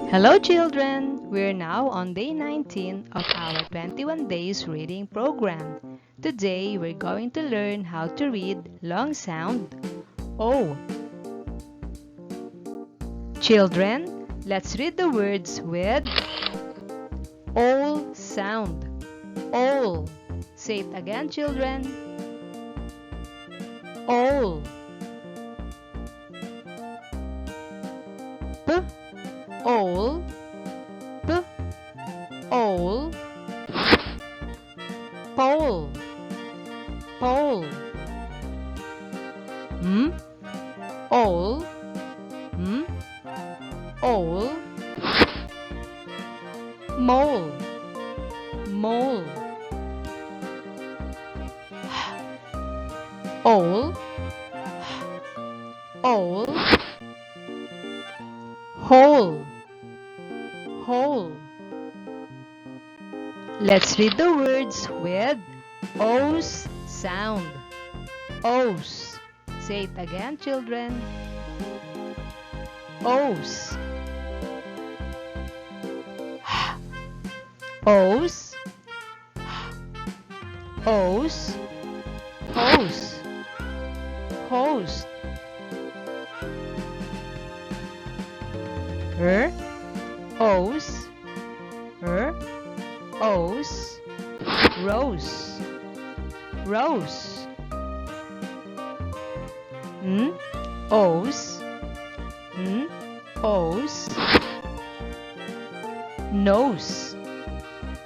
Hello children! We're now on day 19 of our 21 days reading program. Today we're going to learn how to read long sound O. Children, let's read the words with all sound. All. Say it again children. All. P. All. P. All. Pole. Pole. M. All. M. All. Mole. Mole. All. All. Whole. Whole. Let's read the words with O's sound. O's. Say it again, children. O's. O's. O's. Hose. Hose. O's. O's. Rose. Rose. O's. O's. Nose.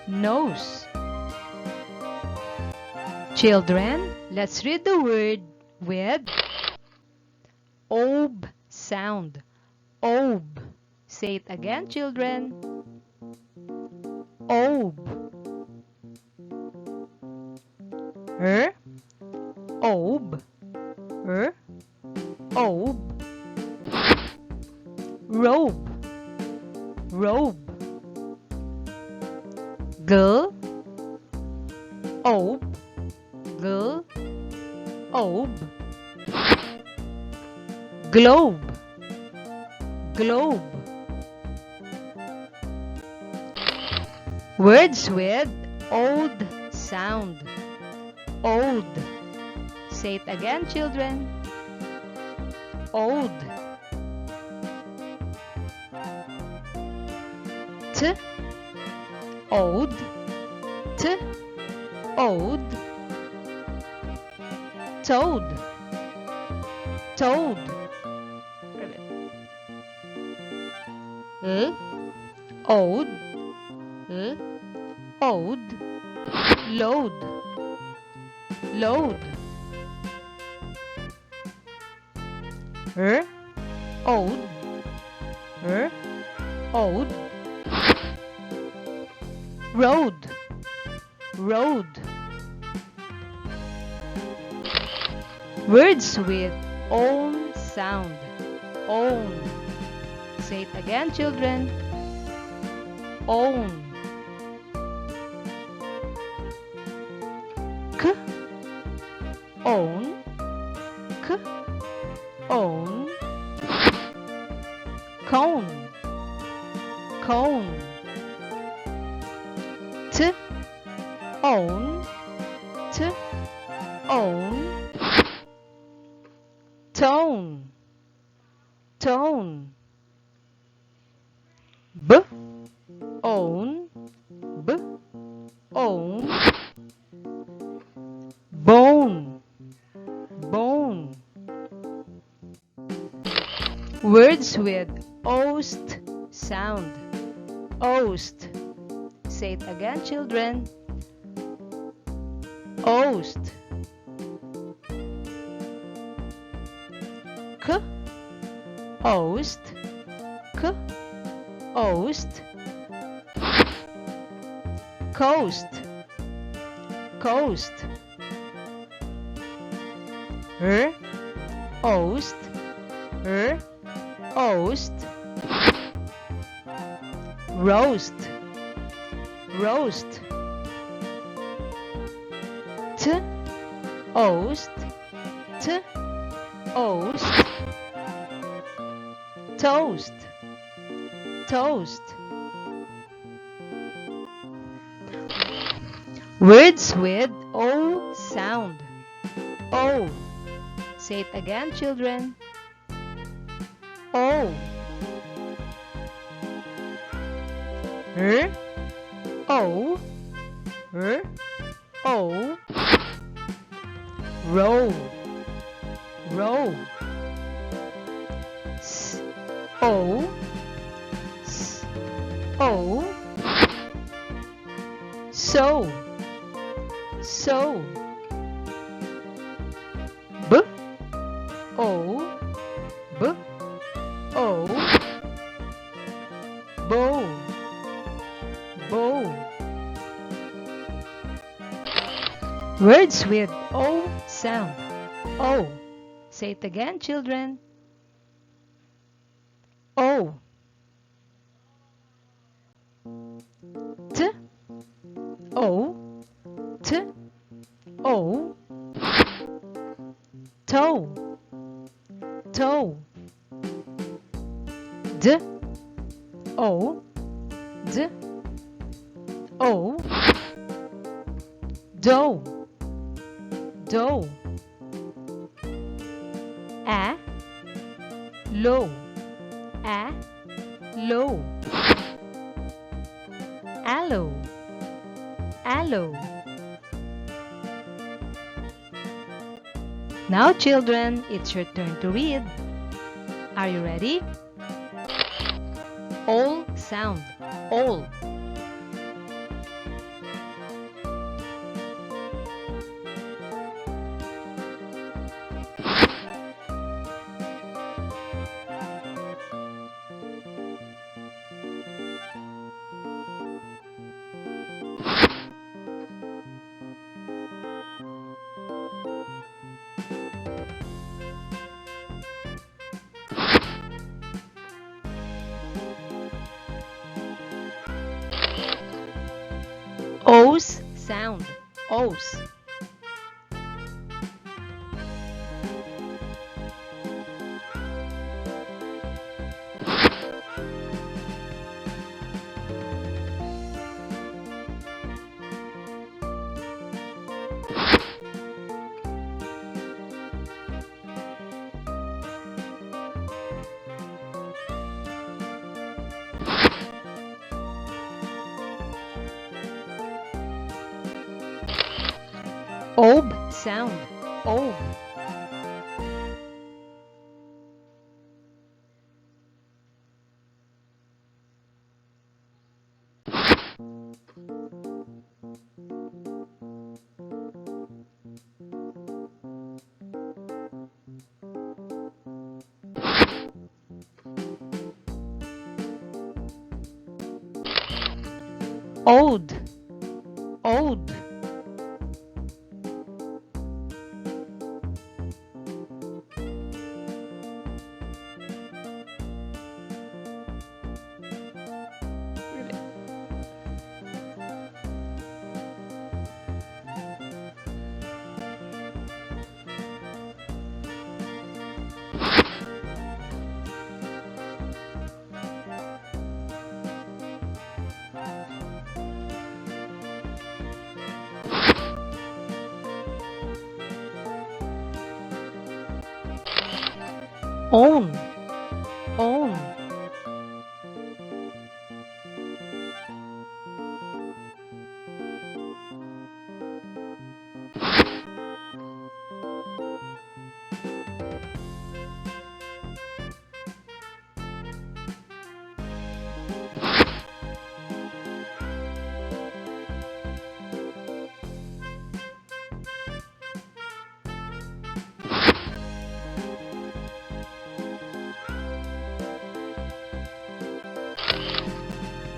Nose. Children, let's read the word with ob sound. Ob. Say it again, children. Ob. Ob. Ob. Robe. Robe. Girl. Ob. Girl. Ob. Globe. Globe. Words with old sound. Old. Say it again, children. Old. T. Old. T. Old. Toad. Toad. Old. Old. Load. Load. Old. Old. Road. Road. Words with own sound. Own. Say it again, children. Own. K. Own. K. Own. Cone. Cone. T. Own. T. Own. Tone. Tone. B. Own. B. Own. Bone. Bone. Words with Oast sound. Oast. Say it again, children. Oast. K. Oast. K. Oast. Coast. Coast. Oast. Oast. Roast. Roast. T. Oast. T. Oast. Toast. toast. Words with O sound. O. Say it again, children. O. R. O. R. O. Row. Row. S. O. S. O. So. So. B. O. B. O. Bow. Bow. Words with O sound. O. Say it again, children. O. T. O. T. O. Toe. Toe. D. O. D. O. Dough. Dough. A. Low. A. Low. Aloe. Aloe. Now, children, it's your turn to read. Are you ready? All sound. All. O's sound. O's. Ob sound. Ob. Ode. Ode. Own. Own.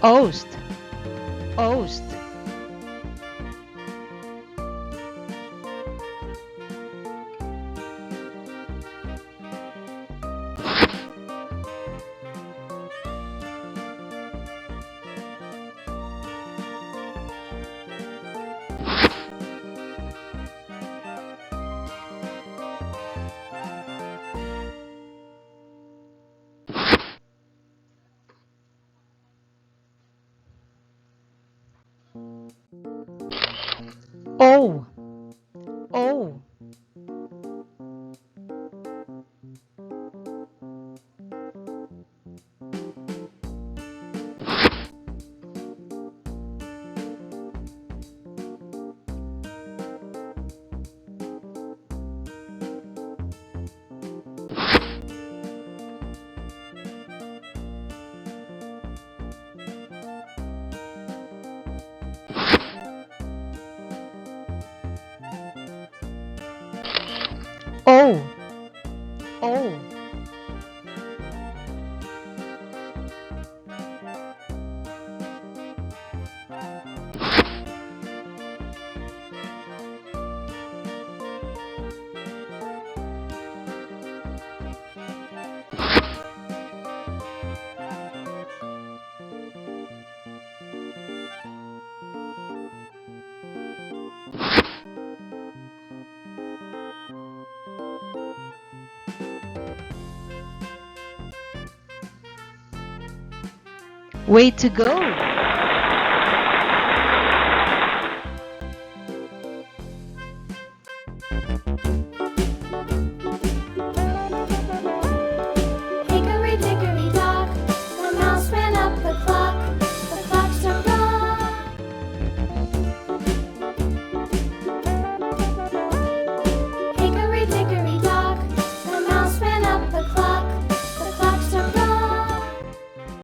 Oast. Oast. O. O. O. O. Way to go!